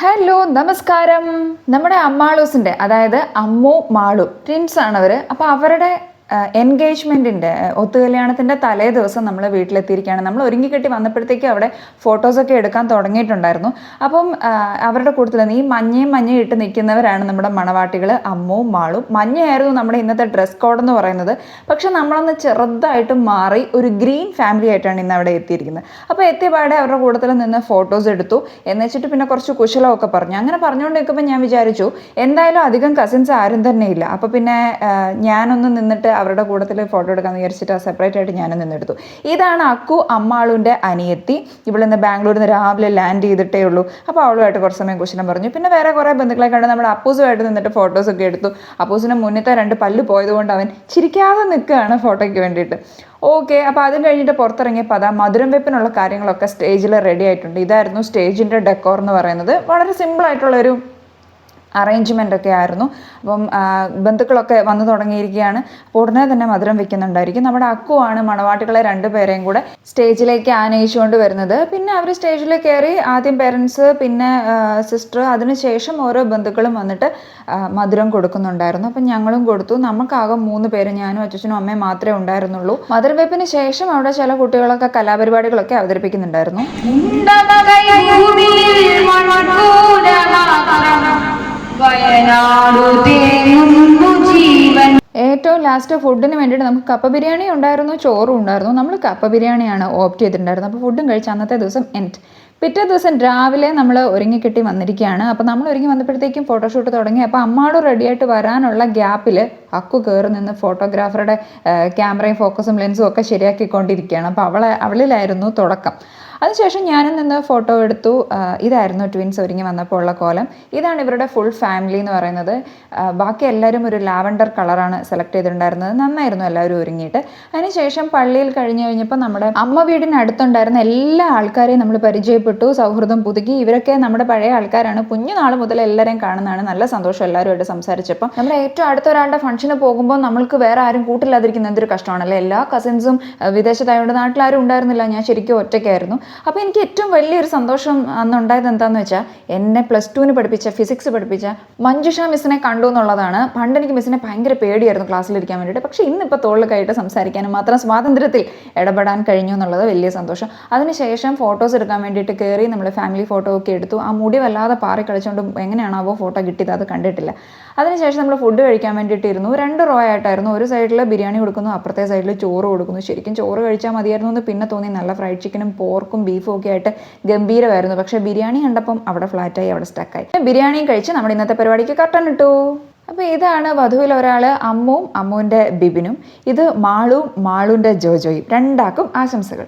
Hello നമസ്കാരം. നമ്മുടെ അമ്മാളൂസിൻ്റെ, അതായത് അമ്മു മാളു ട്വിൻസ് ആണ് അവർ. അപ്പോൾ അവരുടെ എൻഗേജ്മെൻറ്റിൻ്റെ ഒത്തുകല്യാണത്തിൻ്റെ തലേ ദിവസം നമ്മൾ വീട്ടിലെത്തിയിരിക്കുകയാണ്. നമ്മൾ ഒരുങ്ങിക്കെട്ടി വന്നപ്പോഴത്തേക്കും അവിടെ ഫോട്ടോസൊക്കെ എടുക്കാൻ തുടങ്ങിയിട്ടുണ്ടായിരുന്നു. അപ്പം അവരുടെ കൂട്ടത്തിൽ ഈ മഞ്ഞയും ഇട്ട് നിൽക്കുന്നവരാണ് നമ്മുടെ മണവാട്ടികൾ അമ്മുവും മാളും. മഞ്ഞയായിരുന്നു നമ്മുടെ ഇന്നത്തെ ഡ്രസ് കോഡ് എന്ന് പറയുന്നത്. പക്ഷെ നമ്മളൊന്ന് ചെറുതായിട്ട് മാറി ഒരു ഗ്രീൻ ഫാമിലി ആയിട്ടാണ് ഇന്ന് അവിടെ എത്തിയിരിക്കുന്നത്. അപ്പോൾ എത്തിയപാടെ അവരുടെ കൂട്ടത്തിൽ നിന്ന് ഫോട്ടോസ് എടുത്തു. എന്നുവെച്ചിട്ട് പിന്നെ കുറച്ച് കുശലമൊക്കെ പറഞ്ഞു. അങ്ങനെ പറഞ്ഞുകൊണ്ട് നിൽക്കുമ്പോൾ ഞാൻ വിചാരിച്ചു എന്തായാലും അധികം കസിൻസ് ആരും തന്നെ ഇല്ല. അപ്പോൾ പിന്നെ ഞാനൊന്ന് നിന്നിട്ട് അവരുടെ കൂട്ടത്തിൽ ഫോട്ടോ എടുക്കാമെന്ന് വിചാരിച്ചിട്ട് സെപ്പറേറ്റ് ആയിട്ട് ഞാനും നിന്നെടുത്തു. ഇതാണ് അക്കു, അമ്മാളുൻ്റെ അനിയത്തി. ഇവിടുന്ന് ബാംഗ്ലൂരിൽ നിന്ന് രാവിലെ ലാൻഡ് ചെയ്തിട്ടേ ഉള്ളൂ. അപ്പോൾ അവളുമായിട്ട് കുറച്ച് സമയം കുശലം പറഞ്ഞു. പിന്നെ വേറെ കുറേ ബന്ധുക്കളെ കണ്ട് നമ്മുടെ അപ്പൂസുമായിട്ട് നിന്നിട്ട് ഫോട്ടോസൊക്കെ എടുത്തു. അപ്പൂസിൻ്റെ മുന്നത്തെ 2 പല്ല് പോയതുകൊണ്ട് അവൻ ചിരിക്കാതെ നിൽക്കുകയാണ് ഫോട്ടോയ്ക്ക് വേണ്ടിയിട്ട്. ഓക്കെ, അപ്പോൾ അതും കഴിഞ്ഞിട്ട് പുറത്തിറങ്ങിയപ്പോൾ അതാ മധുരം വെപ്പിനുള്ള കാര്യങ്ങളൊക്കെ സ്റ്റേജിൽ റെഡി ആയിട്ടുണ്ട്. ഇതായിരുന്നു സ്റ്റേജിൻ്റെ ഡെക്കോർ എന്ന് പറയുന്നത്. വളരെ സിമ്പിളായിട്ടുള്ളൊരു അറേഞ്ച്മെൻ്റ് ഒക്കെ ആയിരുന്നു. അപ്പം ബന്ധുക്കളൊക്കെ വന്നു തുടങ്ങിയിരിക്കുകയാണ്. അപ്പോൾ ഉടനെ തന്നെ മധുരം വെക്കുന്നുണ്ടായിരിക്കും. നമ്മുടെ അക്കുവാണ് മണവാട്ടികളെ 2 പേരെയും കൂടെ സ്റ്റേജിലേക്ക് ആനയിച്ചുകൊണ്ട് വരുന്നത്. പിന്നെ അവർ സ്റ്റേജിൽ കയറി ആദ്യം പേരൻസ്, പിന്നെ സിസ്റ്റർ, അതിനുശേഷം ഓരോ ബന്ധുക്കളും വന്നിട്ട് മധുരം കൊടുക്കുന്നുണ്ടായിരുന്നു. അപ്പം ഞങ്ങളും കൊടുത്തു. നമുക്കാകെ 3 പേര്, ഞാനും അച്ഛനും അമ്മയും മാത്രമേ ഉണ്ടായിരുന്നുള്ളൂ. മധുരം വെപ്പിന് ശേഷം അവിടെ ചില കുട്ടികളൊക്കെ കലാപരിപാടികളൊക്കെ അവതരിപ്പിക്കുന്നുണ്ടായിരുന്നു. ഏറ്റവും ലാസ്റ്റ് ഫുഡിന് വേണ്ടിയിട്ട് നമുക്ക് കപ്പ ബിരിയാണി ഉണ്ടായിരുന്നു, ചോറും ഉണ്ടായിരുന്നു. നമ്മൾ കപ്പ ബിരിയാണിയാണ് ഓപ്റ്റ് ചെയ്തിട്ടുണ്ടായിരുന്നത്. അപ്പോൾ ഫുഡും കഴിച്ച് അന്നത്തെ ദിവസം പിറ്റേ ദിവസം രാവിലെ നമ്മൾ ഒരുങ്ങിക്കെട്ടി വന്നിരിക്കുകയാണ്. അപ്പോൾ നമ്മൾ ഒരുങ്ങി വന്നപ്പോഴത്തേക്കും ഫോട്ടോഷൂട്ട് തുടങ്ങി. അപ്പോൾ അമ്മാളും റെഡിയായിട്ട് വരാനുള്ള ഗ്യാപ്പിൽ അക്കു കയറി നിന്ന് ഫോട്ടോഗ്രാഫറുടെ ക്യാമറയും ഫോക്കസും ലെൻസും ഒക്കെ ശരിയാക്കിക്കൊണ്ടിരിക്കുകയാണ്. അപ്പോൾ അവളിലായിരുന്നു തുടക്കം. അതിനുശേഷം ഞാനും നിന്ന് ഫോട്ടോ എടുത്തു. ഇതായിരുന്നു ട്വിൻസ് ഒരുങ്ങി വന്നപ്പോൾ ഉള്ള കോലം. ഇതാണ് ഇവരുടെ ഫുൾ ഫാമിലി എന്ന് പറയുന്നത്. ബാക്കി എല്ലാവരും ഒരു ലാവൻഡർ കളറാണ് സെലക്ട് ചെയ്തിട്ടുണ്ടായിരുന്നത്. നന്നായിരുന്നു എല്ലാവരും ഒരുങ്ങിയിട്ട്. അതിനുശേഷം പള്ളിയിൽ കഴിഞ്ഞപ്പോൾ നമ്മുടെ അമ്മ വീടിനടുത്തുണ്ടായിരുന്ന എല്ലാ ആൾക്കാരെയും നമ്മൾ പരിചയപ്പെട്ടു, സൗഹൃദം പുതുക്കി. ഇവരൊക്കെ നമ്മുടെ പഴയ ആൾക്കാരാണ്. കുഞ്ഞുനാൾ മുതൽ എല്ലാവരെയും കാണുന്നതാണ്. നല്ല സന്തോഷം എല്ലാവരുമായിട്ട് സംസാരിച്ചപ്പോൾ. നമ്മുടെ ഏറ്റവും അടുത്ത ഒരാളുടെ ഫംഗ്ഷന് പോകുമ്പോൾ നമ്മൾക്ക് വേറെ ആരും കൂട്ടില്ലാതിരിക്കുന്ന എന്തൊരു കഷ്ടമാണല്ലേ. എല്ലാ കസിൻസും വിദേശത്തായതുകൊണ്ട് നാട്ടിലാരും ഉണ്ടായിരുന്നില്ല. ഞാൻ ശരിക്കും ഒറ്റയ്ക്കായിരുന്നു. അപ്പോൾ എനിക്ക് ഏറ്റവും വലിയൊരു സന്തോഷം അന്നുണ്ടായത് എന്താണെന്ന് വെച്ചാൽ, എന്നെ +2 പഠിപ്പിച്ച ഫിസിക്സ് പഠിപ്പിച്ച മഞ്ജുഷ മിസ്സിനെ കണ്ടു എന്നുള്ളതാണ്. പണ്ട് എനിക്ക് മിസ്സിനെ ഭയങ്കര പേടിയായിരുന്നു ക്ലാസ്സിലിരിക്കാൻ വേണ്ടിയിട്ട്. പക്ഷേ ഇന്നിപ്പോൾ തോളിൽ കൈയിട്ട് സംസാരിക്കാനും മാത്രം സ്വാതന്ത്ര്യത്തിൽ ഇടപെടാൻ കഴിഞ്ഞു എന്നുള്ളത് വലിയ സന്തോഷം. അതിനുശേഷം ഫോട്ടോസ് എടുക്കാൻ വേണ്ടിയിട്ട് കയറി നമ്മൾ ഫാമിലി ഫോട്ടോ ഒക്കെ എടുത്തു. ആ മുടി വല്ലാതെ പാറി കളിച്ചുകൊണ്ട് എങ്ങനെയാണാവോ ഫോട്ടോ കിട്ടിയത്, അത് കണ്ടിട്ടില്ല. അതിനുശേഷം നമ്മൾ ഫുഡ് കഴിക്കാൻ വേണ്ടിയിട്ടിരുന്നു. 2 റോ ആയിട്ടായിരുന്നു. ഒരു സൈഡിൽ ബിരിയാണി കൊടുക്കുന്നു, അപ്പുറത്തെ സൈഡിൽ ചോറ് കൊടുക്കുന്നു. ശരിക്കും ചോറ് കഴിച്ചാൽ മതിയായിരുന്നു എന്ന് പിന്നെ തോന്നി. നല്ല ഫ്രൈഡ് ചിക്കനും പോർക്കും ബീഫും ഒക്കെ ആയിട്ട് ഗംഭീരമായിരുന്നു. പക്ഷേ ബിരിയാണി കണ്ടപ്പം അവിടെ ഫ്ലാറ്റായി, അവിടെ സ്റ്റക്കായി. ബിരിയാണിയും കഴിച്ച് നമ്മുടെ ഇന്നത്തെ പരിപാടിക്ക് കർട്ടൻ ഇട്ടു. അപ്പോൾ ഇതാണ് വധുവിൽ ഒരാൾ അമ്മുവും അമ്മുവിൻ്റെ ബിബിനും. ഇത് മാളുവിൻ്റെ ജോജോയും. 2 ആക്കും ആശംസകൾ.